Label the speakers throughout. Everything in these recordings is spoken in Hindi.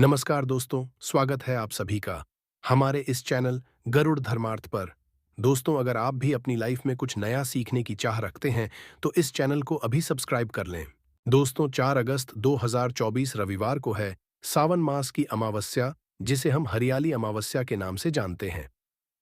Speaker 1: नमस्कार दोस्तों, स्वागत है आप सभी का हमारे इस चैनल गरुड़ धर्मार्थ पर। दोस्तों, अगर आप भी अपनी लाइफ में कुछ नया सीखने की चाह रखते हैं तो इस चैनल को अभी सब्सक्राइब कर लें। दोस्तों, 4 अगस्त 2024 रविवार को है सावन मास की अमावस्या, जिसे हम हरियाली अमावस्या के नाम से जानते हैं।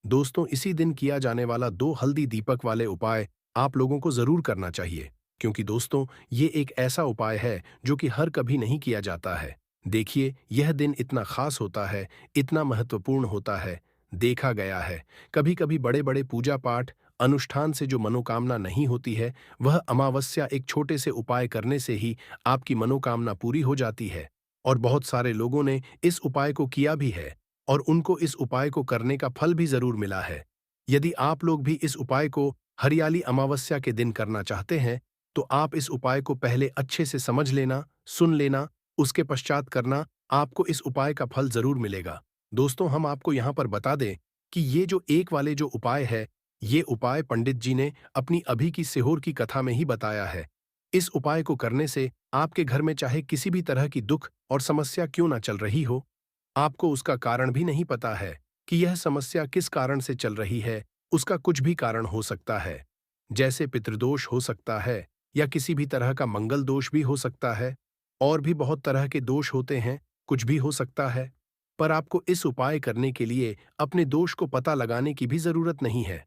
Speaker 1: दोस्तों, इसी दिन किया जाने वाला 2 हल्दी दीपक वाले उपाय आप लोगों को जरूर करना चाहिए, क्योंकि दोस्तों ये एक ऐसा उपाय है जो कि हर कभी नहीं किया जाता है। देखिए, यह दिन इतना खास होता है, इतना महत्वपूर्ण होता है। देखा गया है, कभी कभी बड़े बड़े पूजा पाठ अनुष्ठान से जो मनोकामना नहीं होती है, वह अमावस्या एक छोटे से उपाय करने से ही आपकी मनोकामना पूरी हो जाती है। और बहुत सारे लोगों ने इस उपाय को किया भी है और उनको इस उपाय को करने का फल भी जरूर मिला है। यदि आप लोग भी इस उपाय को हरियाली अमावस्या के दिन करना चाहते हैं, तो आप इस उपाय को पहले अच्छे से समझ लेना, सुन लेना, उसके पश्चात करना, आपको इस उपाय का फल जरूर मिलेगा। दोस्तों, हम आपको यहाँ पर बता दें कि ये जो एक वाले जो उपाय है, ये उपाय पंडित जी ने अपनी अभी की सिहोर की कथा में ही बताया है। इस उपाय को करने से आपके घर में चाहे किसी भी तरह की दुख और समस्या क्यों ना चल रही हो, आपको उसका कारण भी नहीं पता है कि यह समस्या किस कारण से चल रही है, उसका कुछ भी कारण हो सकता है। जैसे पितृदोष हो सकता है, या किसी भी तरह का मंगल दोष भी हो सकता है, और भी बहुत तरह के दोष होते हैं, कुछ भी हो सकता है। पर आपको इस उपाय करने के लिए अपने दोष को पता लगाने की भी जरूरत नहीं है।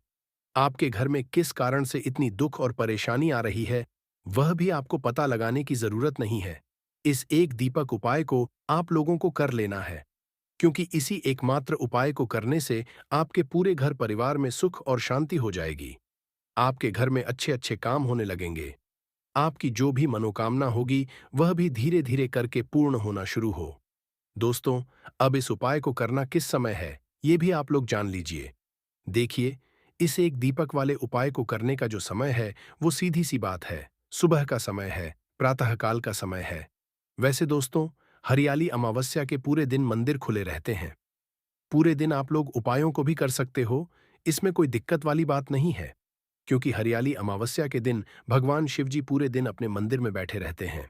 Speaker 1: आपके घर में किस कारण से इतनी दुख और परेशानी आ रही है, वह भी आपको पता लगाने की जरूरत नहीं है। इस एक दीपक उपाय को आप लोगों को कर लेना है, क्योंकि इसी एकमात्र उपाय को करने से आपके पूरे घर परिवार में सुख और शांति हो जाएगी। आपके घर में अच्छे अच्छे काम होने लगेंगे। आपकी जो भी मनोकामना होगी, वह भी धीरे धीरे करके पूर्ण होना शुरू हो। दोस्तों, अब इस उपाय को करना किस समय है, ये भी आप लोग जान लीजिए। देखिए, इस एक दीपक वाले उपाय को करने का जो समय है, वो सीधी सी बात है, सुबह का समय है, प्रातःकाल का समय है। वैसे दोस्तों, हरियाली अमावस्या के पूरे दिन मंदिर खुले रहते हैं। पूरे दिन आप लोग उपायों को भी कर सकते हो, इसमें कोई दिक्कत वाली बात नहीं है, क्योंकि हरियाली अमावस्या के दिन भगवान शिव जी पूरे दिन अपने मंदिर में बैठे रहते हैं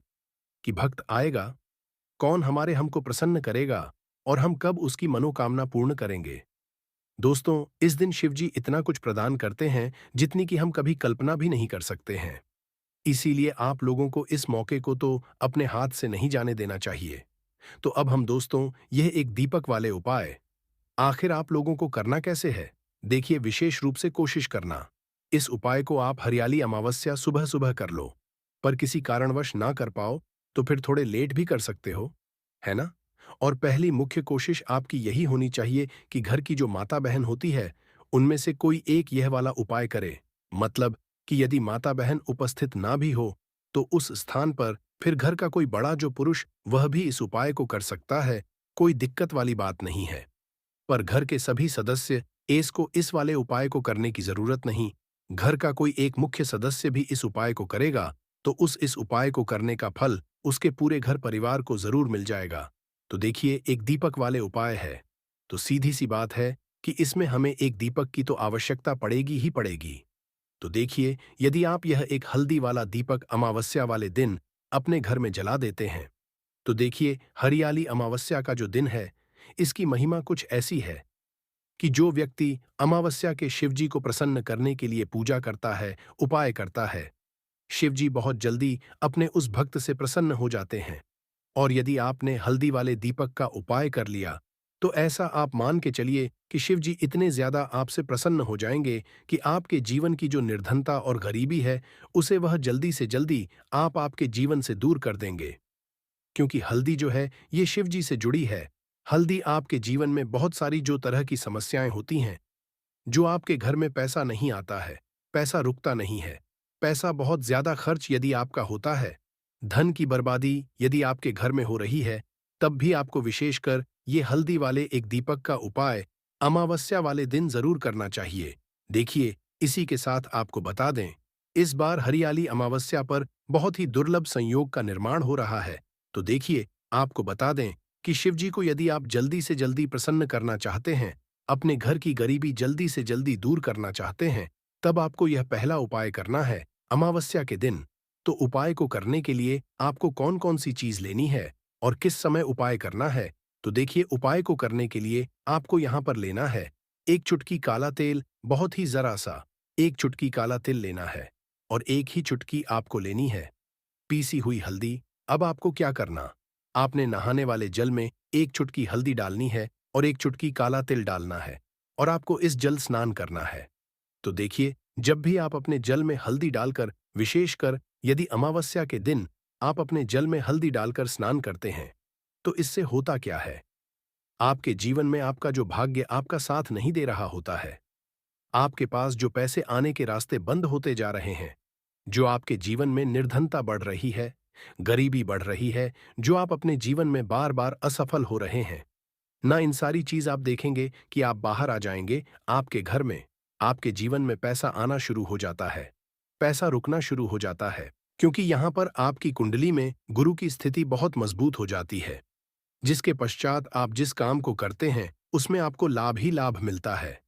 Speaker 1: कि भक्त आएगा, कौन हमारे हमको प्रसन्न करेगा और हम कब उसकी मनोकामना पूर्ण करेंगे। दोस्तों, इस दिन शिव जी इतना कुछ प्रदान करते हैं जितनी कि हम कभी कल्पना भी नहीं कर सकते हैं। इसीलिए आप लोगों को इस मौके को तो अपने हाथ से नहीं जाने देना चाहिए। तो अब हम दोस्तों, यह एक दीपक वाले उपाय आखिर आप लोगों को करना कैसे है? देखिए, विशेष रूप से कोशिश करना। इस उपाय को आप हरियाली अमावस्या सुबह सुबह कर लो, पर किसी कारणवश ना कर पाओ तो फिर थोड़े लेट भी कर सकते हो, है ना? और पहली मुख्य कोशिश आपकी यही होनी चाहिए कि घर की जो माता बहन होती है, उनमें से कोई एक यह वाला उपाय करे। मतलब कि यदि माता बहन उपस्थित ना भी हो, तो उस स्थान पर फिर घर का कोई बड़ा जो पुरुष, वह भी इस उपाय को कर सकता है, कोई दिक्कत वाली बात नहीं है। पर घर के सभी सदस्य इस वाले उपाय को करने की जरूरत नहीं। घर का कोई एक मुख्य सदस्य भी इस उपाय को करेगा, तो इस उपाय को करने का फल उसके पूरे घर परिवार को जरूर मिल जाएगा। तो देखिए, एक दीपक वाले उपाय है, तो सीधी सी बात है कि इसमें हमें एक दीपक की तो आवश्यकता पड़ेगी ही पड़ेगी। तो देखिए, यदि आप यह एक हल्दी वाला दीपक अमावस्या वाले दिन अपने घर में जला देते हैं, तो देखिए, हरियाली अमावस्या का जो दिन है, इसकी महिमा कुछ ऐसी है कि जो व्यक्ति अमावस्या के शिवजी को प्रसन्न करने के लिए पूजा करता है, उपाय करता है, शिवजी बहुत जल्दी अपने उस भक्त से प्रसन्न हो जाते हैं। और यदि आपने हल्दी वाले दीपक का उपाय कर लिया, तो ऐसा आप मान के चलिए कि शिवजी इतने ज्यादा आपसे प्रसन्न हो जाएंगे कि आपके जीवन की जो निर्धनता और गरीबी है, उसे वह जल्दी से जल्दी आपके जीवन से दूर कर देंगे। क्योंकि हल्दी जो है, ये शिव जी से जुड़ी है। हल्दी आपके जीवन में बहुत सारी जो तरह की समस्याएं होती हैं, जो आपके घर में पैसा नहीं आता है, पैसा रुकता नहीं है, पैसा बहुत ज्यादा खर्च यदि आपका होता है, धन की बर्बादी यदि आपके घर में हो रही है, तब भी आपको विशेषकर ये हल्दी वाले एक दीपक का उपाय अमावस्या वाले दिन जरूर करना चाहिए। देखिए, इसी के साथ आपको बता दें, इस बार हरियाली अमावस्या पर बहुत ही दुर्लभ संयोग का निर्माण हो रहा है। तो देखिए, आपको बता दें कि शिवजी को यदि आप जल्दी से जल्दी प्रसन्न करना चाहते हैं, अपने घर की गरीबी जल्दी से जल्दी दूर करना चाहते हैं, तब आपको यह पहला उपाय करना है अमावस्या के दिन। तो उपाय को करने के लिए आपको कौन कौन सी चीज लेनी है और किस समय उपाय करना है, तो देखिए, उपाय को करने के लिए आपको यहाँ पर लेना है एक चुटकी काला तेल, बहुत ही जरा सा एक चुटकी काला तिल लेना है, और एक ही चुटकी आपको लेनी है पीसी हुई हल्दी। अब आपको क्या करना, आपने नहाने वाले जल में एक चुटकी हल्दी डालनी है और एक चुटकी काला तिल डालना है, और आपको इस जल स्नान करना है। तो देखिए, जब भी आप अपने जल में हल्दी डालकर, विशेषकर यदि अमावस्या के दिन आप अपने जल में हल्दी डालकर स्नान करते हैं, तो इससे होता क्या है, आपके जीवन में आपका जो भाग्य आपका साथ नहीं दे रहा होता है, आपके पास जो पैसे आने के रास्ते बंद होते जा रहे हैं, जो आपके जीवन में निर्धनता बढ़ रही है, गरीबी बढ़ रही है, जो आप अपने जीवन में बार बार असफल हो रहे हैं, ना इन सारी चीज आप देखेंगे कि आप बाहर आ जाएंगे, आपके घर में, आपके जीवन में पैसा आना शुरू हो जाता है, पैसा रुकना शुरू हो जाता है, क्योंकि यहां पर आपकी कुंडली में गुरु की स्थिति बहुत मजबूत हो जाती है, जिसके पश्चात आप जिस काम को करते हैं उसमें आपको लाभ ही लाभ मिलता है।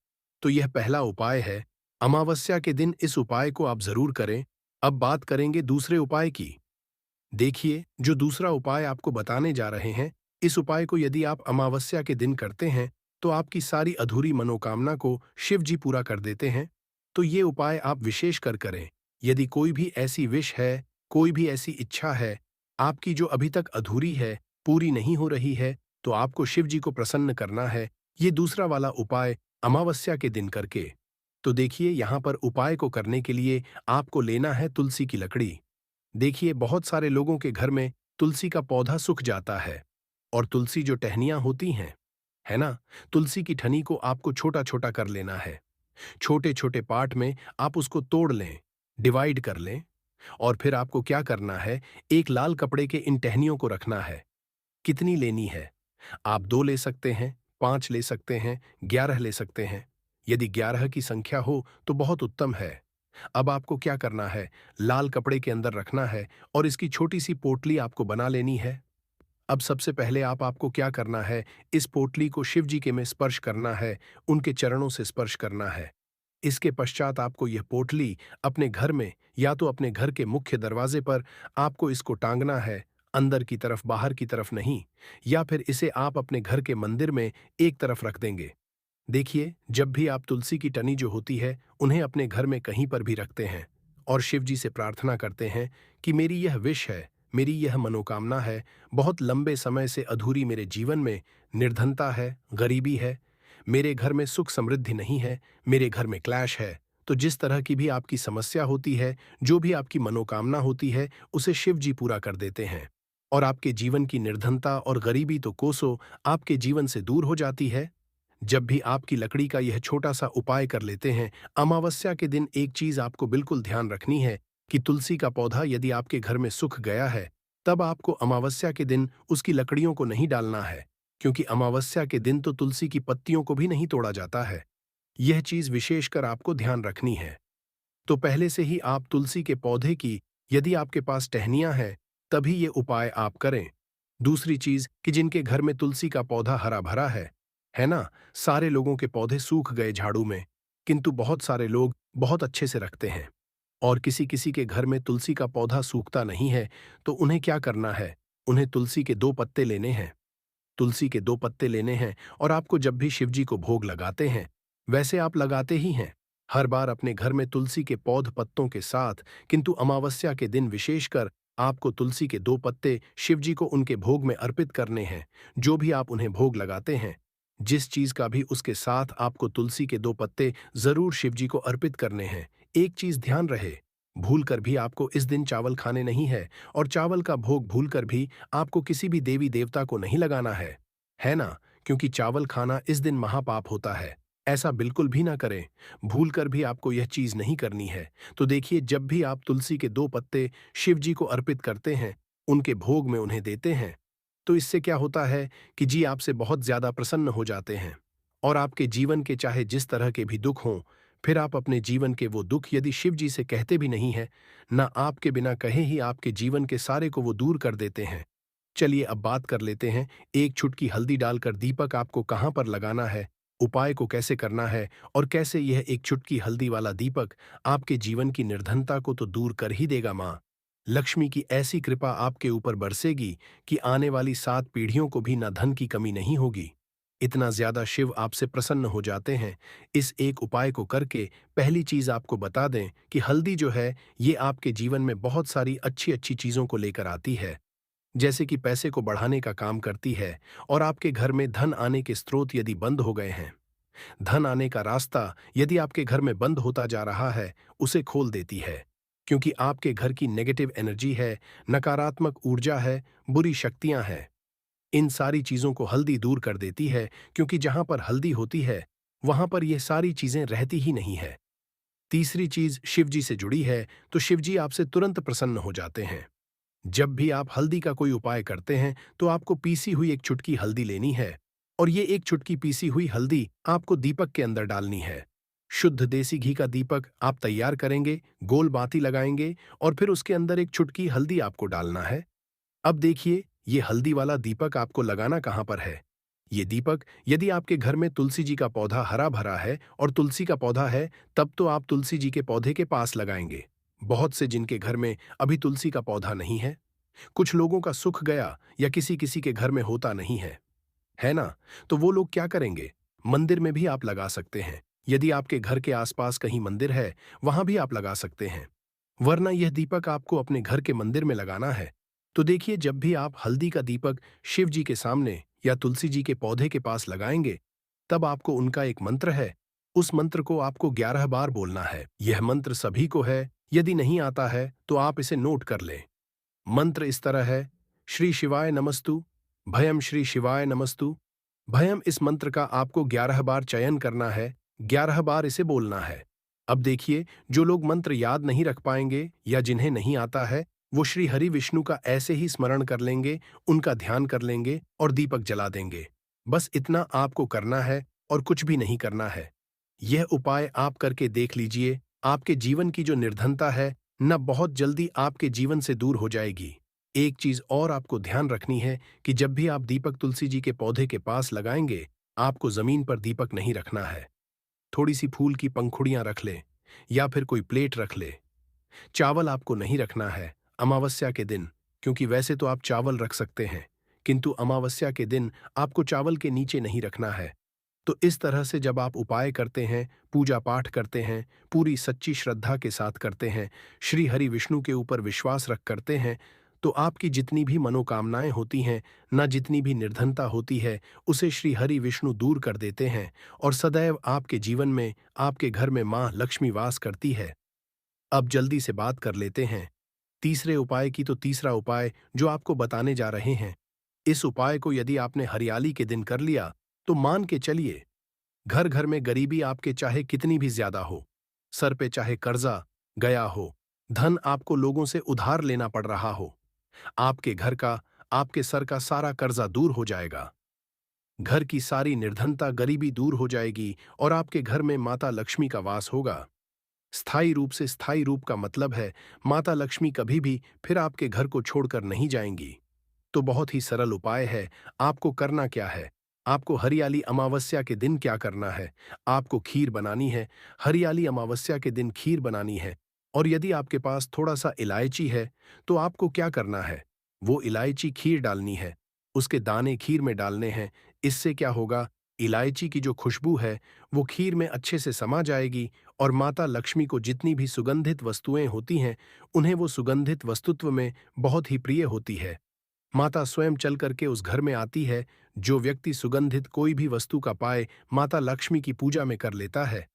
Speaker 1: तो यह पहला उपाय है, अमावस्या के दिन इस उपाय को आप जरूर करें। अब बात करेंगे दूसरे उपाय की। देखिए, जो दूसरा उपाय आपको बताने जा रहे हैं, इस उपाय को यदि आप अमावस्या के दिन करते हैं, तो आपकी सारी अधूरी मनोकामना को शिव जी पूरा कर देते हैं। तो ये उपाय आप विशेष कर करें। यदि कोई भी ऐसी विश है, कोई भी ऐसी इच्छा है, आपकी जो अभी तक अधूरी है, पूरी नहीं हो रही है, तो आपको शिव जी को प्रसन्न करना है, ये दूसरा वाला उपाय अमावस्या के दिन करके। तो देखिए, यहाँ पर उपाय को करने के लिए आपको लेना है तुलसी की लकड़ी। देखिए, बहुत सारे लोगों के घर में तुलसी का पौधा सूख जाता है, और तुलसी जो टहनियां होती हैं, है ना, तुलसी की ठनी को आपको छोटा छोटा कर लेना है, छोटे छोटे पार्ट में आप उसको तोड़ लें, डिवाइड कर लें, और फिर आपको क्या करना है, एक लाल कपड़े के इन टहनियों को रखना है। कितनी लेनी है, आप 2 ले सकते हैं, 5 ले सकते हैं, 11 ले सकते हैं। यदि 11 की संख्या हो तो बहुत उत्तम है। अब आपको क्या करना है, लाल कपड़े के अंदर रखना है और इसकी छोटी सी पोटली आपको बना लेनी है। अब सबसे पहले आपको क्या करना है, इस पोटली को शिव जी के में स्पर्श करना है, उनके चरणों से स्पर्श करना है। इसके पश्चात आपको यह पोटली अपने घर में, या तो अपने घर के मुख्य दरवाजे पर आपको इसको टांगना है, अंदर की तरफ, बाहर की तरफ नहीं, या फिर इसे आप अपने घर के मंदिर में एक तरफ रख देंगे। देखिए, जब भी आप तुलसी की टनी जो होती है, उन्हें अपने घर में कहीं पर भी रखते हैं और शिव जी से प्रार्थना करते हैं कि मेरी यह विश है, मेरी यह मनोकामना है, बहुत लंबे समय से अधूरी मेरे जीवन में निर्धनता है, गरीबी है, मेरे घर में सुख समृद्धि नहीं है, मेरे घर में क्लैश है। तो जिस तरह की भी आपकी समस्या होती है, जो भी आपकी मनोकामना होती है, उसे शिव जी पूरा कर देते हैं, और आपके जीवन की निर्धनता और गरीबी तो कोसों आपके जीवन से दूर हो जाती है। जब भी आपकी लकड़ी का यह छोटा सा उपाय कर लेते हैं, अमावस्या के दिन एक चीज आपको बिल्कुल ध्यान रखनी है कि तुलसी का पौधा यदि आपके घर में सूख गया है, तब आपको अमावस्या के दिन उसकी लकड़ियों को नहीं डालना है, क्योंकि अमावस्या के दिन तो तुलसी की पत्तियों को भी नहीं तोड़ा जाता है। यह चीज विशेषकर आपको ध्यान रखनी है। तो पहले से ही आप तुलसी के पौधे की, यदि आपके पास टहनियां हैं, तभी ये उपाय आप करें। दूसरी चीज कि जिनके घर में तुलसी का पौधा हरा भरा है ना, सारे लोगों के पौधे सूख गए झाड़ू में, किंतु बहुत सारे लोग बहुत अच्छे से रखते हैं, और किसी किसी के घर में तुलसी का पौधा सूखता नहीं है, तो उन्हें क्या करना है, उन्हें तुलसी के 2 पत्ते लेने हैं। तुलसी के 2 पत्ते लेने हैं, और आपको जब भी शिवजी को भोग लगाते हैं, वैसे आप लगाते ही हैं, हर बार अपने घर में तुलसी के पौध पत्तों के साथ, किंतु अमावस्या के दिन विशेषकर आपको तुलसी के 2 पत्ते शिवजी को उनके भोग में अर्पित करने हैं। जो भी आप उन्हें भोग लगाते हैं, जिस चीज का भी, उसके साथ आपको तुलसी के 2 पत्ते जरूर शिवजी को अर्पित करने हैं। एक चीज ध्यान रहे, भूल कर भी आपको इस दिन चावल खाने नहीं है, और चावल का भोग भूल कर भी आपको किसी भी देवी देवता को नहीं लगाना है ना, क्योंकि चावल खाना इस दिन महापाप होता है। ऐसा बिल्कुल भी ना करें, भूल कर भी आपको यह चीज नहीं करनी है। तो देखिए, जब भी आप तुलसी के 2 पत्ते शिव जी को अर्पित करते हैं, उनके भोग में उन्हें देते हैं, तो इससे क्या होता है कि जी आपसे बहुत ज्यादा प्रसन्न हो जाते हैं, और आपके जीवन के चाहे जिस तरह के भी दुख हों, फिर आप अपने जीवन के वो दुख यदि शिव जी से कहते भी नहीं हैं, ना आपके बिना कहे ही आपके जीवन के सारे को वो दूर कर देते हैं। चलिए अब बात कर लेते हैं, एक चुटकी हल्दी डालकर दीपक आपको कहाँ पर लगाना है, उपाय को कैसे करना है, और कैसे यह एक चुटकी हल्दी वाला दीपक आपके जीवन की निर्धनता को तो दूर कर ही देगा माँ। लक्ष्मी की ऐसी कृपा आपके ऊपर बरसेगी कि आने वाली 7 पीढ़ियों को भी न धन की कमी नहीं होगी। इतना ज्यादा शिव आपसे प्रसन्न हो जाते हैं। इस एक उपाय को करके पहली चीज आपको बता दें कि हल्दी जो है ये आपके जीवन में बहुत सारी अच्छी अच्छी चीजों को लेकर आती है। जैसे कि पैसे को बढ़ाने का काम करती है और आपके घर में धन आने के स्रोत यदि बंद हो गए हैं, धन आने का रास्ता यदि आपके घर में बंद होता जा रहा है, उसे खोल देती है। क्योंकि आपके घर की नेगेटिव एनर्जी है, नकारात्मक ऊर्जा है, बुरी शक्तियां हैं। इन सारी चीजों को हल्दी दूर कर देती है, क्योंकि जहां पर हल्दी होती है, वहां पर यह सारी चीजें रहती ही नहीं है। तीसरी चीज शिवजी से जुड़ी है, तो शिवजी आपसे तुरंत प्रसन्न हो जाते हैं। जब भी आप हल्दी का कोई उपाय करते हैं, तो आपको पीसी हुई एक चुटकी हल्दी लेनी है और ये एक चुटकी पीसी हुई हल्दी आपको दीपक के अंदर डालनी है। शुद्ध देसी घी का दीपक आप तैयार करेंगे, गोल बाती लगाएंगे और फिर उसके अंदर एक चुटकी हल्दी आपको डालना है। अब देखिए, ये हल्दी वाला दीपक आपको लगाना कहाँ पर है। ये दीपक यदि आपके घर में तुलसी जी का पौधा हरा भरा है और तुलसी का पौधा है, तब तो आप तुलसी जी के पौधे के पास लगाएंगे। बहुत से जिनके घर में अभी तुलसी का पौधा नहीं है, कुछ लोगों का सुख गया या किसी किसी के घर में होता नहीं है ना? तो वो लोग क्या करेंगे? मंदिर में भी आप लगा सकते हैं। यदि आपके घर के आसपास कहीं मंदिर है, वहां भी आप लगा सकते हैं। वरना यह दीपक आपको अपने घर के मंदिर में लगाना है। तो देखिए, जब भी आप हल्दी का दीपक शिव जी के सामने या तुलसी जी के पौधे के पास लगाएंगे, तब आपको उनका एक मंत्र है, उस मंत्र को आपको 11 बार बोलना है। यह मंत्र सभी को है, यदि नहीं आता है तो आप इसे नोट कर लें। मंत्र इस तरह है: श्री शिवाय नमस्तु, भयम श्री शिवाय नमस्तु। भयम इस मंत्र का आपको 11 बार चयन करना है, 11 बार इसे बोलना है। अब देखिए, जो लोग मंत्र याद नहीं रख पाएंगे या जिन्हें नहीं आता है, वो श्री हरि विष्णु का ऐसे ही स्मरण कर लेंगे, उनका ध्यान कर लेंगे और दीपक जला देंगे। बस इतना आपको करना है और कुछ भी नहीं करना है। यह उपाय आप करके देख लीजिए, आपके जीवन की जो निर्धनता है न बहुत जल्दी आपके जीवन से दूर हो जाएगी। एक चीज और आपको ध्यान रखनी है कि जब भी आप दीपक तुलसी जी के पौधे के पास लगाएंगे, आपको जमीन पर दीपक नहीं रखना है। थोड़ी सी फूल की पंखुड़ियां रख लें या फिर कोई प्लेट रख ले। चावल आपको नहीं रखना है अमावस्या के दिन, क्योंकि वैसे तो आप चावल रख सकते हैं, किंतु अमावस्या के दिन आपको चावल के नीचे नहीं रखना है। तो इस तरह से जब आप उपाय करते हैं, पूजा पाठ करते हैं, पूरी सच्ची श्रद्धा के साथ करते हैं, श्री हरि विष्णु के ऊपर विश्वास रख करते हैं, तो आपकी जितनी भी मनोकामनाएं होती हैं, ना जितनी भी निर्धनता होती है, उसे श्री हरि विष्णु दूर कर देते हैं और सदैव आपके जीवन में, आपके घर में माँ लक्ष्मी वास करती है। अब जल्दी से बात कर लेते हैं तीसरे उपाय की। तो तीसरा उपाय जो आपको बताने जा रहे हैं, इस उपाय को यदि आपने हरियाली के दिन कर लिया, तो मान के चलिए, घर घर में गरीबी आपके चाहे कितनी भी ज्यादा हो, सर पे चाहे कर्जा गया हो, धन आपको लोगों से उधार लेना पड़ रहा हो, आपके घर का, आपके सर का सारा कर्जा दूर हो जाएगा। घर की सारी निर्धनता, गरीबी दूर हो जाएगी और आपके घर में माता लक्ष्मी का वास होगा। स्थायी रूप से, स्थायी रूप का मतलब है माता लक्ष्मी कभी भी फिर आपके घर को छोड़कर नहीं जाएंगी। तो बहुत ही सरल उपाय है। आपको करना क्या है? आपको हरियाली अमावस्या के दिन क्या करना है? आपको खीर बनानी है। हरियाली अमावस्या के दिन खीर बनानी है। और यदि आपके पास थोड़ा सा इलायची है, तो आपको क्या करना है? वो इलायची खीर डालनी है, उसके दाने खीर में डालने हैं। इससे क्या होगा? इलायची की जो खुशबू है वो खीर में अच्छे से समा जाएगी और माता लक्ष्मी को जितनी भी सुगंधित वस्तुएं होती हैं, उन्हें वो सुगंधित वस्तुत्व में बहुत ही प्रिय होती है। माता स्वयं चल करके उस घर में आती है। जो व्यक्ति सुगंधित कोई भी वस्तु का पाए, माता लक्ष्मी की पूजा में कर लेता है।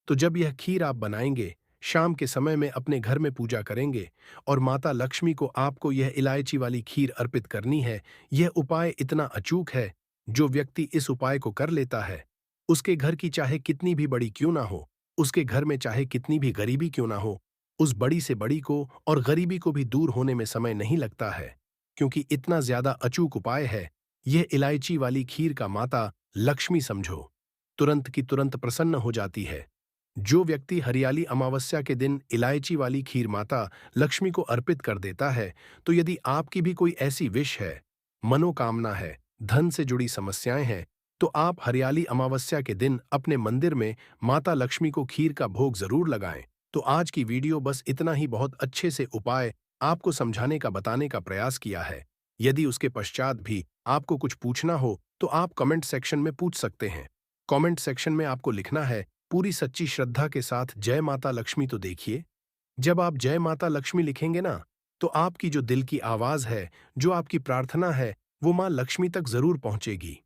Speaker 1: तो जब यह खीर आप बनाएंगे, शाम के समय में अपने घर में पूजा करेंगे और माता लक्ष्मी को आपको यह इलायची वाली खीर अर्पित करनी है। यह उपाय इतना अचूक है, जो व्यक्ति इस उपाय को कर लेता है, उसके घर की चाहे कितनी भी बड़ी क्यों ना हो, उसके घर में चाहे कितनी भी गरीबी क्यों ना हो, उस बड़ी से बड़ी को और गरीबी को भी दूर होने में समय नहीं लगता है। क्योंकि इतना ज्यादा अचूक उपाय है। यह इलायची वाली खीर का माता लक्ष्मी समझो, तुरंत की तुरंत प्रसन्न हो जाती है। जो व्यक्ति हरियाली अमावस्या के दिन इलायची वाली खीर माता लक्ष्मी को अर्पित कर देता है, तो यदि आपकी भी कोई ऐसी विश है, मनोकामना है, धन से जुड़ी समस्याएं हैं, तो आप हरियाली अमावस्या के दिन अपने मंदिर में माता लक्ष्मी को खीर का भोग जरूर लगाएं। तो आज की वीडियो बस इतना ही। बहुत अच्छे से उपाय आपको समझाने का बताने का प्रयास किया है। यदि उसके पश्चात भी आपको कुछ पूछना हो तो आप कमेंट सेक्शन में पूछ सकते हैं। कमेंट सेक्शन में आपको लिखना है पूरी सच्ची श्रद्धा के साथ जय माता लक्ष्मी। तो देखिए, जब आप जय माता लक्ष्मी लिखेंगे ना, तो आपकी जो दिल की आवाज है, जो आपकी प्रार्थना है, वो मां लक्ष्मी तक जरूर पहुंचेगी।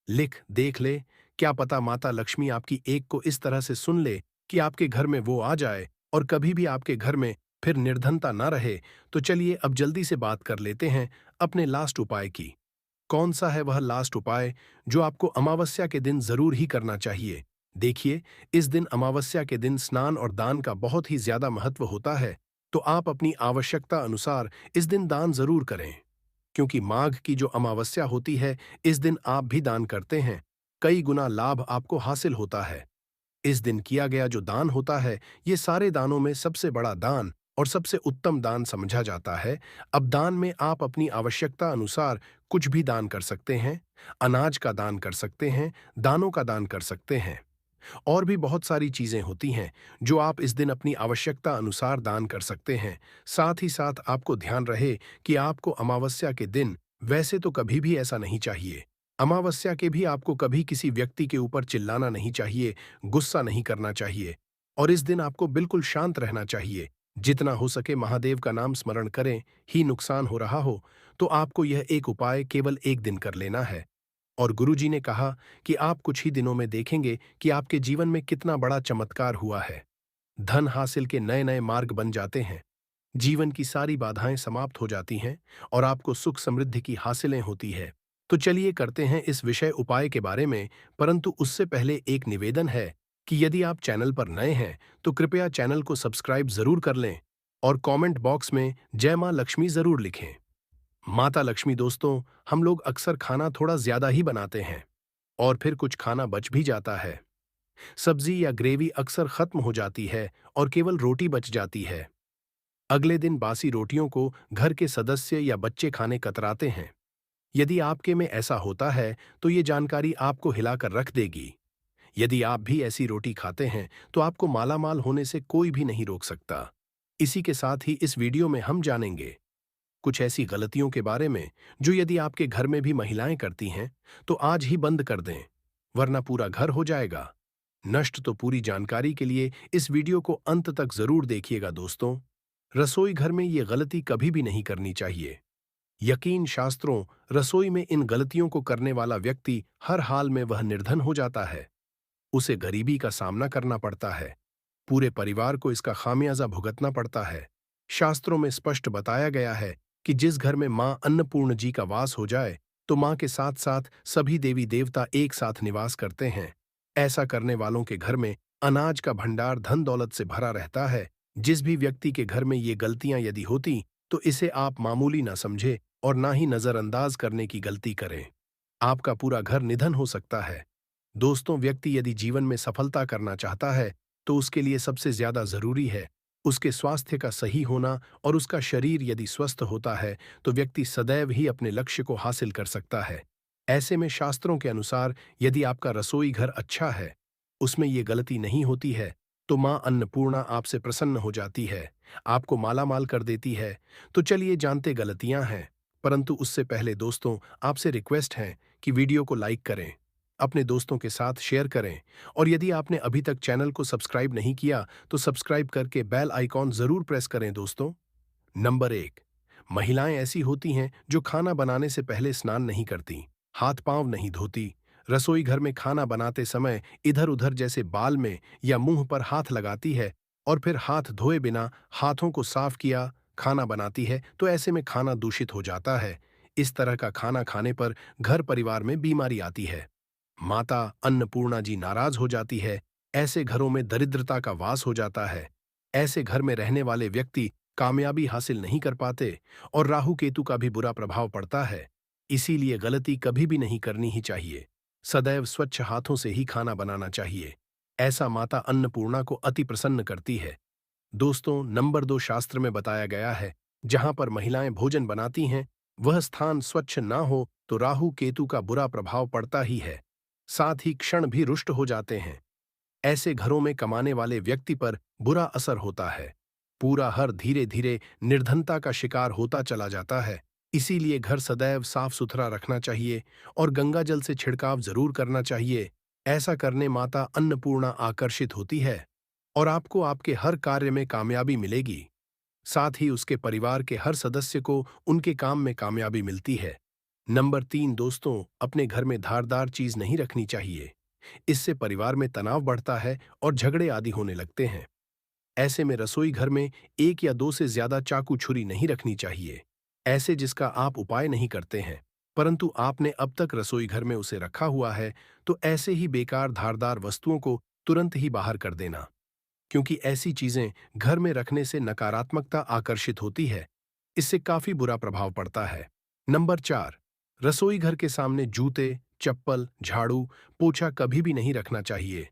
Speaker 1: लिख देख ले, क्या पता माता लक्ष्मी आपकी एक को इस तरह से सुन ले कि आपके घर में वो आ जाए और कभी भी आपके घर में फिर निर्धनता ना रहे। तो चलिए अब जल्दी से बात कर लेते हैं अपने लास्ट उपाय की। कौन सा है वह लास्ट उपाय जो आपको अमावस्या के दिन जरूर ही करना चाहिए? देखिए, इस दिन अमावस्या के दिन स्नान और दान का बहुत ही ज्यादा महत्व होता है, तो आप अपनी आवश्यकता अनुसार इस दिन दान जरूर करें। क्योंकि माघ की जो अमावस्या होती है, इस दिन आप भी दान करते हैं, कई गुना लाभ आपको हासिल होता है। इस दिन किया गया जो दान होता है, ये सारे दानों में सबसे बड़ा दान और सबसे उत्तम दान समझा जाता है। अब दान में आप अपनी आवश्यकता अनुसार कुछ भी दान कर सकते हैं। अनाज का दान कर सकते हैं, दानों का दान कर सकते हैं। और भी बहुत सारी चीजें होती हैं जो आप इस दिन अपनी आवश्यकता अनुसार दान कर सकते हैं। साथ ही साथ आपको ध्यान रहे कि आपको अमावस्या के दिन वैसे तो कभी भी ऐसा नहीं चाहिए। अमावस्या के भी आपको कभी किसी व्यक्ति के ऊपर चिल्लाना नहीं चाहिए, गुस्सा नहीं करना चाहिए। और इस दिन आपको बिल्कुल शांत रहना चाहिए। जितना हो सके महादेव का नाम स्मरण करें। ही नुकसान हो रहा हो तो आपको यह एक उपाय केवल एक दिन कर लेना है। और गुरुजी ने कहा कि आप कुछ ही दिनों में देखेंगे कि आपके जीवन में कितना बड़ा चमत्कार हुआ है। धन हासिल के नए नए मार्ग बन जाते हैं। जीवन की सारी बाधाएं समाप्त हो जाती हैं और आपको सुख समृद्धि की हासिलें होती है। तो चलिए करते हैं इस विषय उपाय के बारे में, परंतु उससे पहले एक निवेदन है कि यदि आप चैनल पर नए हैं तो कृपया चैनल को सब्सक्राइब जरूर कर लें और कमेंट बॉक्स में जय मां लक्ष्मी जरूर लिखें। माता लक्ष्मी दोस्तों, हम लोग अक्सर खाना थोड़ा ज्यादा ही बनाते हैं और फिर कुछ खाना बच भी जाता है। सब्जी या ग्रेवी अक्सर खत्म हो जाती है और केवल रोटी बच जाती है। अगले दिन बासी रोटियों को घर के सदस्य या बच्चे खाने कतराते हैं। यदि आपके में ऐसा होता है तो ये जानकारी आपको हिलाकर रख देगी। यदि आप भी ऐसी रोटी खाते हैं तो आपको मालामाल होने से कोई भी नहीं रोक सकता। इसी के साथ ही इस वीडियो में हम जानेंगे कुछ ऐसी गलतियों के बारे में जो यदि आपके घर में भी महिलाएं करती हैं तो आज ही बंद कर दें, वरना पूरा घर हो जाएगा नष्ट। तो पूरी जानकारी के लिए इस वीडियो को अंत तक जरूर देखिएगा दोस्तों। रसोई घर में ये गलती कभी भी नहीं करनी चाहिए। यकीन शास्त्रों, रसोई में इन गलतियों को करने वाला व्यक्ति हर हाल में वह निर्धन हो जाता है। उसे गरीबी का सामना करना पड़ता है। पूरे परिवार को इसका खामियाजा भुगतना पड़ता है। शास्त्रों में स्पष्ट बताया गया है कि जिस घर में मां अन्नपूर्ण जी का वास हो जाए तो मां के साथ साथ सभी देवी देवता एक साथ निवास करते हैं। ऐसा करने वालों के घर में अनाज का भंडार धन दौलत से भरा रहता है। जिस भी व्यक्ति के घर में ये गलतियां यदि होती तो इसे आप मामूली ना समझे और ना ही नजरअंदाज करने की गलती करें। आपका पूरा घर निधन हो सकता है। दोस्तों, व्यक्ति यदि जीवन में सफलता करना चाहता है तो उसके लिए सबसे ज्यादा जरूरी है उसके स्वास्थ्य का सही होना। और उसका शरीर यदि स्वस्थ होता है तो व्यक्ति सदैव ही अपने लक्ष्य को हासिल कर सकता है। ऐसे में शास्त्रों के अनुसार यदि आपका रसोई घर अच्छा है, उसमें ये गलती नहीं होती है, तो मां अन्नपूर्णा आपसे प्रसन्न हो जाती है, आपको मालामाल कर देती है। तो चलिए जानते गलतियां हैं, परंतु उससे पहले दोस्तों आपसे रिक्वेस्ट है कि वीडियो को लाइक करें, अपने दोस्तों के साथ शेयर करें और यदि आपने अभी तक चैनल को सब्सक्राइब नहीं किया तो सब्सक्राइब करके बेल आइकॉन जरूर प्रेस करें दोस्तों। नंबर 1, महिलाएं ऐसी होती हैं जो खाना बनाने से पहले स्नान नहीं करती, हाथ पांव नहीं धोती, रसोई घर में खाना बनाते समय इधर उधर जैसे बाल में या मुंह पर हाथ लगाती है और फिर हाथ धोए बिना हाथों को साफ किया खाना बनाती है। तो ऐसे में खाना दूषित हो जाता है। इस तरह का खाना खाने पर घर परिवार में बीमारी आती है। माता अन्नपूर्णा जी नाराज हो जाती है। ऐसे घरों में दरिद्रता का वास हो जाता है। ऐसे घर में रहने वाले व्यक्ति कामयाबी हासिल नहीं कर पाते और राहु केतु का भी बुरा प्रभाव पड़ता है। इसीलिए गलती कभी भी नहीं करनी ही चाहिए। सदैव स्वच्छ हाथों से ही खाना बनाना चाहिए। ऐसा माता अन्नपूर्णा को अति प्रसन्न करती है। दोस्तों, नंबर 2, शास्त्र में बताया गया है जहां पर महिलाएं भोजन बनाती हैं वह स्थान स्वच्छ ना हो तो राहु केतु का बुरा प्रभाव पड़ता ही है, साथ ही क्षण भी रुष्ट हो जाते हैं। ऐसे घरों में कमाने वाले व्यक्ति पर बुरा असर होता है। पूरा हर धीरे धीरे निर्धनता का शिकार होता चला जाता है। इसीलिए घर सदैव साफ सुथरा रखना चाहिए और गंगा जल से छिड़काव जरूर करना चाहिए। ऐसा करने माता अन्नपूर्णा आकर्षित होती है और आपको आपके हर कार्य में कामयाबी मिलेगी। साथ ही उसके परिवार के हर सदस्य को उनके काम में कामयाबी मिलती है। नंबर 3 दोस्तों, अपने घर में धारदार चीज नहीं रखनी चाहिए। इससे परिवार में तनाव बढ़ता है और झगड़े आदि होने लगते हैं। ऐसे में रसोई घर में एक या दो से ज्यादा चाकू छुरी नहीं रखनी चाहिए, ऐसे जिसका आप उपाय नहीं करते हैं, परंतु आपने अब तक रसोई घर में उसे रखा हुआ है, तो ऐसे ही बेकार धारदार वस्तुओं को तुरंत ही बाहर कर देना, क्योंकि ऐसी चीजें घर में रखने से नकारात्मकता आकर्षित होती है। इससे काफी बुरा प्रभाव पड़ता है। नंबर 4, रसोई घर के सामने जूते, चप्पल, झाड़ू, पोछा कभी भी नहीं रखना चाहिए।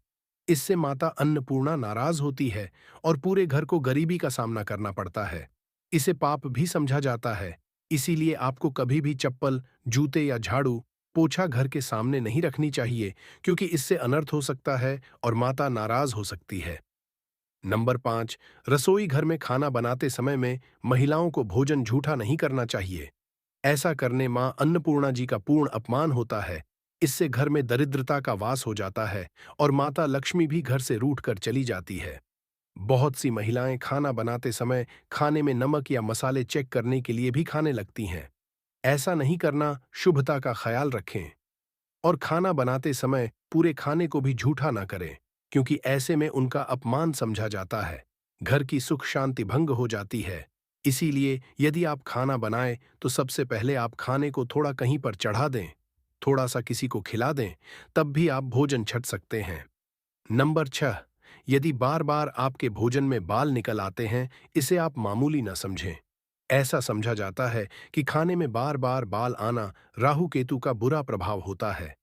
Speaker 1: इससे माता अन्नपूर्णा नाराज होती है और पूरे घर को गरीबी का सामना करना पड़ता है। इसे पाप भी समझा जाता है। इसीलिए आपको कभी भी चप्पल, जूते या झाड़ू, पोछा घर के सामने नहीं रखनी चाहिए, क्योंकि इससे अनर्थ हो सकता है और माता नाराज हो सकती है। नंबर 5, रसोई घर में खाना बनाते समय में महिलाओं को भोजन झूठा नहीं करना चाहिए। ऐसा करने मां अन्नपूर्णा जी का पूर्ण अपमान होता है। इससे घर में दरिद्रता का वास हो जाता है और माता लक्ष्मी भी घर से रूठ कर चली जाती है। बहुत सी महिलाएं खाना बनाते समय खाने में नमक या मसाले चेक करने के लिए भी खाने लगती हैं। ऐसा नहीं करना, शुभता का ख्याल रखें और खाना बनाते समय पूरे खाने को भी झूठा ना करें, क्योंकि ऐसे में उनका अपमान समझा जाता है। घर की सुख शांति भंग हो जाती है। इसीलिए यदि आप खाना बनाएं तो सबसे पहले आप खाने को थोड़ा कहीं पर चढ़ा दें, थोड़ा सा किसी को खिला दें, तब भी आप भोजन छक सकते हैं। नंबर 6, यदि बार बार आपके भोजन में बाल निकल आते हैं, इसे आप मामूली न समझें। ऐसा समझा जाता है कि खाने में बार बार बाल आना राहु केतु का बुरा प्रभाव होता है।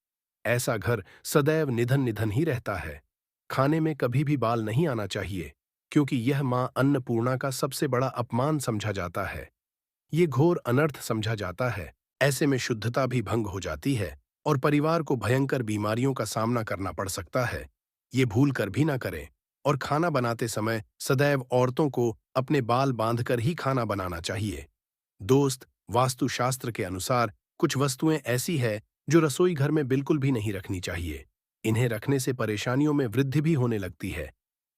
Speaker 1: ऐसा घर सदैव निधन निधन ही रहता है। खाने में कभी भी बाल नहीं आना चाहिए, क्योंकि यह मां अन्नपूर्णा का सबसे बड़ा अपमान समझा जाता है। ये घोर अनर्थ समझा जाता है। ऐसे में शुद्धता भी भंग हो जाती है और परिवार को भयंकर बीमारियों का सामना करना पड़ सकता है। ये भूल कर भी ना करें और खाना बनाते समय सदैव औरतों को अपने बाल बांधकर ही खाना बनाना चाहिए। दोस्त, वास्तुशास्त्र के अनुसार कुछ वस्तुएं ऐसी है जो रसोई घर में बिल्कुल भी नहीं रखनी चाहिए। इन्हें रखने से परेशानियों में वृद्धि भी होने लगती है।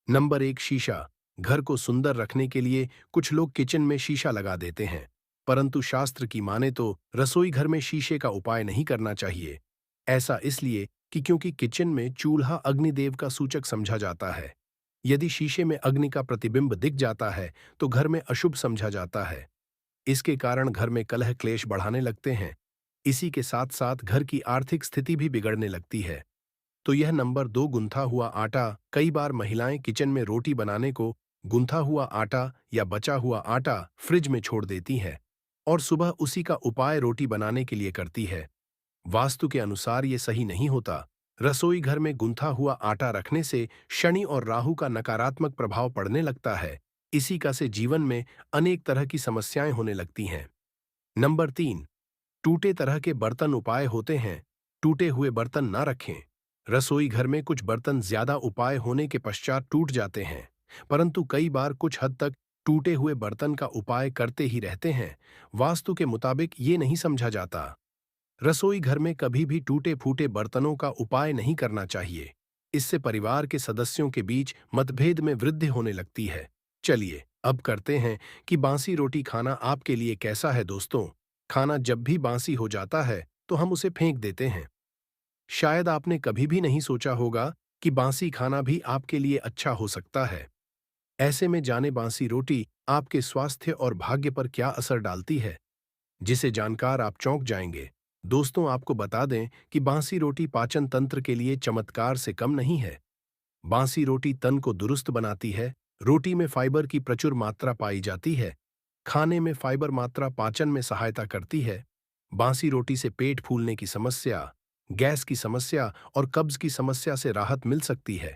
Speaker 1: नंबर 1, शीशा। घर को सुंदर रखने के लिए कुछ लोग किचन में शीशा लगा देते हैं, परंतु शास्त्र की माने तो रसोई घर में शीशे का उपाय नहीं करना चाहिए। ऐसा इसलिए कि क्योंकि किचन में चूल्हा अग्निदेव का सूचक समझा जाता है। यदि शीशे में अग्नि का प्रतिबिंब दिख जाता है तो घर में अशुभ समझा जाता है। इसके कारण घर में कलह क्लेश बढ़ाने लगते हैं। इसी के साथ साथ घर की आर्थिक स्थिति भी बिगड़ने लगती है। तो यह नंबर 2, गुंथा हुआ आटा। कई बार महिलाएं किचन में रोटी बनाने को गुंथा हुआ आटा या बचा हुआ आटा फ्रिज में छोड़ देती हैं और सुबह उसी का उपाय रोटी बनाने के लिए करती है। वास्तु के अनुसार ये सही नहीं होता। रसोई घर में गुंथा हुआ आटा रखने से शनि और राहु का नकारात्मक प्रभाव पड़ने लगता है। इसी का से जीवन में अनेक तरह की समस्याएं होने लगती हैं। नंबर 3, टूटे तरह के बर्तन उपाय होते हैं। टूटे हुए बर्तन ना रखें। रसोई घर में कुछ बर्तन ज्यादा उपाय होने के पश्चात टूट जाते हैं, परंतु कई बार कुछ हद तक टूटे हुए बर्तन का उपाय करते ही रहते हैं। वास्तु के मुताबिक ये नहीं समझा जाता। रसोई घर में कभी भी टूटे फूटे बर्तनों का उपाय नहीं करना चाहिए। इससे परिवार के सदस्यों के बीच मतभेद में वृद्धि होने लगती है। चलिए अब करते हैं कि बासी रोटी खाना आपके लिए कैसा है दोस्तों। खाना जब भी बासी हो जाता है तो हम उसे फेंक देते हैं। शायद आपने कभी भी नहीं सोचा होगा कि बासी खाना भी आपके लिए अच्छा हो सकता है। ऐसे में जाने बासी रोटी आपके स्वास्थ्य और भाग्य पर क्या असर डालती है, जिसे जानकर आप चौंक जाएंगे। दोस्तों, आपको बता दें कि बासी रोटी पाचन तंत्र के लिए चमत्कार से कम नहीं है। बासी रोटी तन को दुरुस्त बनाती है। रोटी में फाइबर की प्रचुर मात्रा पाई जाती है। खाने में फाइबर मात्रा पाचन में सहायता करती है। बासी रोटी से पेट फूलने की समस्या, गैस की समस्या और कब्ज की समस्या से राहत मिल सकती है।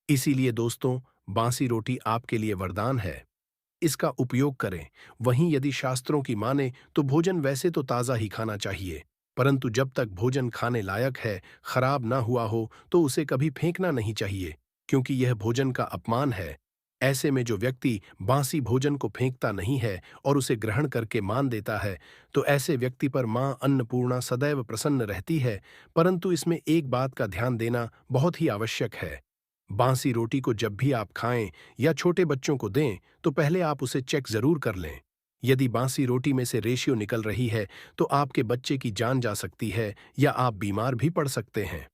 Speaker 1: इसीलिए दोस्तों, बासी रोटी आपके लिए वरदान है। इसका उपयोग करें। वहीं यदि शास्त्रों की माने तो भोजन वैसे तो ताज़ा ही खाना चाहिए, परंतु जब तक भोजन खाने लायक है, खराब ना हुआ हो, तो उसे कभी फेंकना नहीं चाहिए, क्योंकि यह भोजन का अपमान है। ऐसे में जो व्यक्ति बासी भोजन को फेंकता नहीं है और उसे ग्रहण करके मान देता है, तो ऐसे व्यक्ति पर मां अन्नपूर्णा सदैव प्रसन्न रहती है। परंतु इसमें एक बात का ध्यान देना बहुत ही आवश्यक है। बासी रोटी को जब भी आप खाएं या छोटे बच्चों को दें, तो पहले आप उसे चेक जरूर कर लें। यदि बासी रोटी में से रेशियो निकल रही है, तो आपके बच्चे की जान जा सकती है या आप बीमार भी पड़ सकते हैं।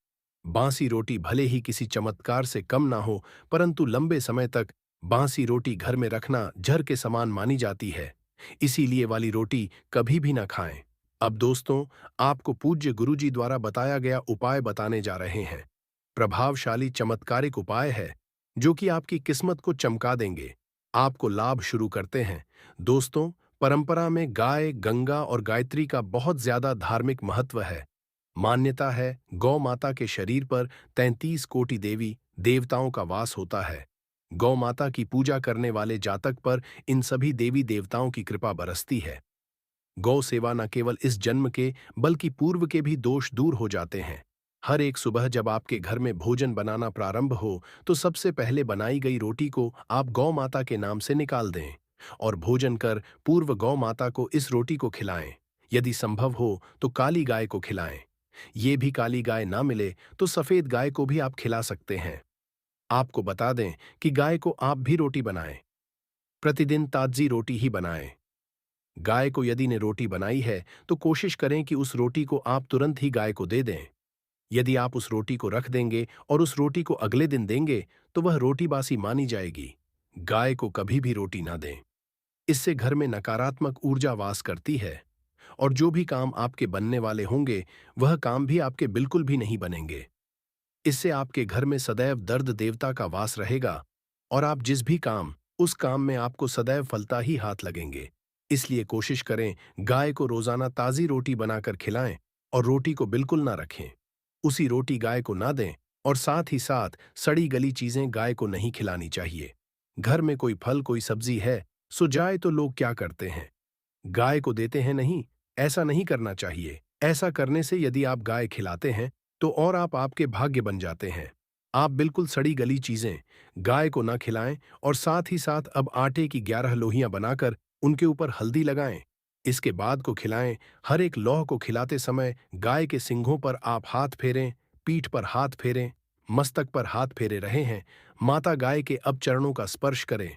Speaker 1: बासी रोटी भले ही किसी चमत्कार से कम ना हो, परंतु लंबे समय तक बासी रोटी घर में रखना जहर के समान मानी जाती है। इसीलिए वाली रोटी कभी भी ना खाएं। अब दोस्तों, आपको पूज्य गुरुजी द्वारा बताया गया उपाय बताने जा रहे हैं। प्रभावशाली चमत्कारिक उपाय है जो कि आपकी किस्मत को चमका देंगे। आपको लाभ शुरू करते हैं। दोस्तों, परंपरा में गाय, गंगा और गायत्री का बहुत ज्यादा धार्मिक महत्व है। मान्यता है गौ माता के शरीर पर 33 कोटि देवी देवताओं का वास होता है। गौ माता की पूजा करने वाले जातक पर इन सभी देवी देवताओं की कृपा बरसती है। गौ सेवा न केवल इस जन्म के बल्कि पूर्व के भी दोष दूर हो जाते हैं। हर एक सुबह जब आपके घर में भोजन बनाना प्रारंभ हो, तो सबसे पहले बनाई गई रोटी को आप गौ माता के नाम से निकाल दें और भोजन कर पूर्व गौ माता को इस रोटी को खिलाएं। यदि संभव हो तो काली गाय को खिलाएं। ये भी काली गाय ना मिले तो सफेद गाय को भी आप खिला सकते हैं। आपको बता दें कि गाय को आप भी रोटी बनाएं। प्रतिदिन ताजी रोटी ही बनाएं। गाय को यदि ने रोटी बनाई है तो कोशिश करें कि उस रोटी को आप तुरंत ही गाय को दे दें। यदि आप उस रोटी को रख देंगे और उस रोटी को अगले दिन देंगे, तो वह रोटी बासी मानी जाएगी। गाय को कभी भी रोटी ना दें। इससे घर में नकारात्मक ऊर्जा वास करती है और जो भी काम आपके बनने वाले होंगे, वह काम भी आपके बिल्कुल भी नहीं बनेंगे। इससे आपके घर में सदैव दर्द देवता का वास रहेगा और आप जिस भी काम, उस काम में आपको सदैव फलता ही हाथ लगेंगे। इसलिए कोशिश करें गाय को रोजाना ताजी रोटी बनाकर खिलाएं और रोटी को बिल्कुल ना रखें। उसी रोटी गाय को ना दें और साथ ही साथ सड़ी गली चीजें गाय को नहीं खिलानी चाहिए। घर में कोई फल कोई सब्जी है, सो जाए तो लोग क्या करते हैं, गाय को देते हैं नहीं। ऐसा नहीं करना चाहिए। ऐसा करने से यदि आप गाय खिलाते हैं तो और आप आपके भाग्य बन जाते हैं। आप बिल्कुल सड़ी गली चीजें गाय को ना खिलाएं और साथ ही साथ अब आटे की 11 लोहियां बनाकर उनके ऊपर हल्दी लगाएं। इसके बाद को खिलाएं। हर एक लौह को खिलाते समय गाय के सिंघों पर आप हाथ फेरें, पीठ पर हाथ फेरें, मस्तक पर हाथ फेरे रहे हैं। माता गाय के अब चरणों का स्पर्श करें।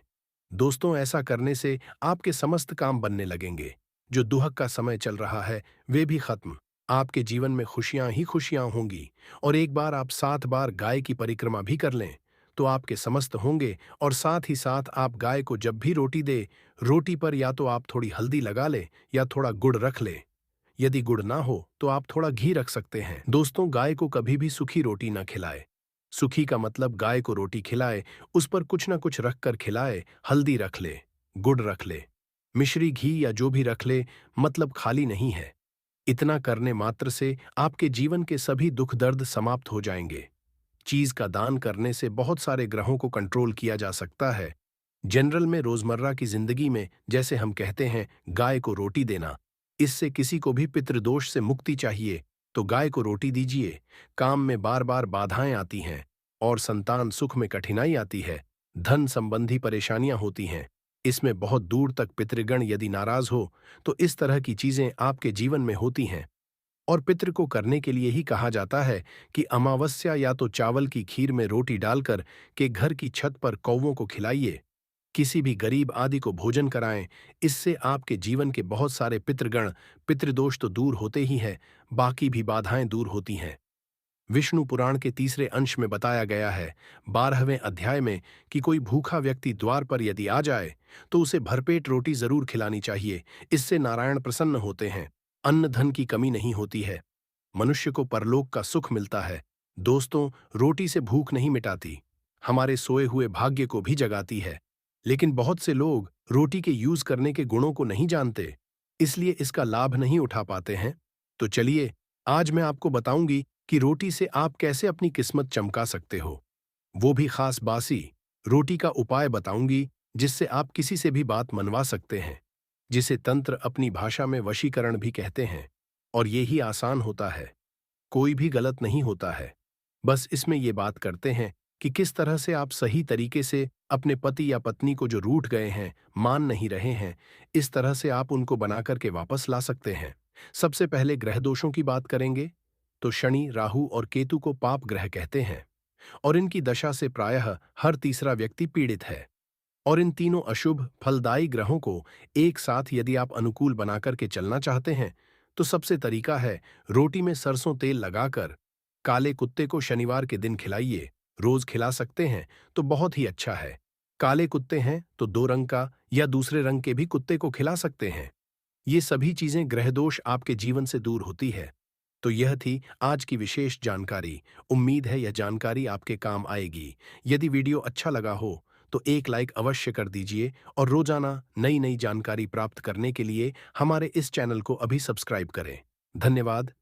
Speaker 1: दोस्तों, ऐसा करने से आपके समस्त काम बनने लगेंगे। जो दुहक का समय चल रहा है, वे भी खत्म। आपके जीवन में खुशियां ही खुशियां होंगी। और एक बार आप 7 बार गाय की परिक्रमा भी कर लें, तो आपके समस्त होंगे। और साथ ही साथ आप गाय को जब भी रोटी दे, रोटी पर या तो आप थोड़ी हल्दी लगा लें या थोड़ा गुड़ रख लें। यदि गुड़ ना हो तो आप थोड़ा घी रख सकते हैं। दोस्तों, गाय को कभी भी सूखी रोटी ना खिलाए। सूखी का मतलब गाय को रोटी खिलाए, उस पर कुछ ना कुछ रख कर खिलाए। हल्दी रख ले, गुड़ रख ले, मिश्री घी या जो भी रख ले, मतलब खाली नहीं है। इतना करने मात्र से आपके जीवन के सभी दुख दर्द समाप्त हो जाएंगे। चीज का दान करने से बहुत सारे ग्रहों को कंट्रोल किया जा सकता है। जनरल में रोजमर्रा की जिंदगी में जैसे हम कहते हैं गाय को रोटी देना, इससे किसी को भी पितृदोष से मुक्ति चाहिए तो गाय को रोटी दीजिए। काम में बार बार बाधाएं आती हैं और संतान सुख में कठिनाई आती है, धन संबंधी परेशानियां होती हैं, इसमें बहुत दूर तक पितृगण यदि नाराज हो तो इस तरह की चीजें आपके जीवन में होती हैं। और पितृ को करने के लिए ही कहा जाता है कि अमावस्या या तो चावल की खीर में रोटी डालकर के घर की छत पर कौवों को खिलाइए। किसी भी गरीब आदि को भोजन कराएं। इससे आपके जीवन के बहुत सारे पितृगण, पितृदोष तो दूर होते ही हैं, बाकी भी बाधाएं दूर होती हैं। विष्णु पुराण के तीसरे अंश में बताया गया है 12वें अध्याय में कि कोई भूखा व्यक्ति द्वार पर यदि आ जाए तो उसे भरपेट रोटी जरूर खिलानी चाहिए। इससे नारायण प्रसन्न होते हैं। अन्न धन की कमी नहीं होती है। मनुष्य को परलोक का सुख मिलता है। दोस्तों, रोटी से भूख नहीं मिटाती, हमारे सोए हुए भाग्य को भी जगाती है। लेकिन बहुत से लोग रोटी के यूज करने के गुणों को नहीं जानते, इसलिए इसका लाभ नहीं उठा पाते हैं। तो चलिए, आज मैं आपको बताऊंगी कि रोटी से आप कैसे अपनी किस्मत चमका सकते हो, वो भी खास बासी रोटी का उपाय बताऊंगी जिससे आप किसी से भी बात मनवा सकते हैं, जिसे तंत्र अपनी भाषा में वशीकरण भी कहते हैं। और ये ही आसान होता है, कोई भी गलत नहीं होता है। बस इसमें ये बात करते हैं कि किस तरह से आप सही तरीके से अपने पति या पत्नी को जो रूठ गए हैं, मान नहीं रहे हैं, इस तरह से आप उनको बना करके वापस ला सकते हैं। सबसे पहले ग्रह दोषों की बात करेंगे, तो शनि, राहु और केतु को पाप ग्रह कहते हैं और इनकी दशा से प्रायः हर तीसरा व्यक्ति पीड़ित है। और इन तीनों अशुभ फलदायी ग्रहों को एक साथ यदि आप अनुकूल बनाकर के चलना चाहते हैं, तो सबसे तरीका है रोटी में सरसों तेल लगाकर काले कुत्ते को शनिवार के दिन खिलाइए। रोज खिला सकते हैं तो बहुत ही अच्छा है। काले कुत्ते हैं तो 2 रंग का या दूसरे रंग के भी कुत्ते को खिला सकते हैं। ये सभी चीजें ग्रह दोष आपके जीवन से दूर होती है। तो यह थी आज की विशेष जानकारी। उम्मीद है यह जानकारी आपके काम आएगी। यदि वीडियो अच्छा लगा हो तो एक लाइक अवश्य कर दीजिए और रोजाना नई नई जानकारी प्राप्त करने के लिए हमारे इस चैनल को अभी सब्सक्राइब करें। धन्यवाद।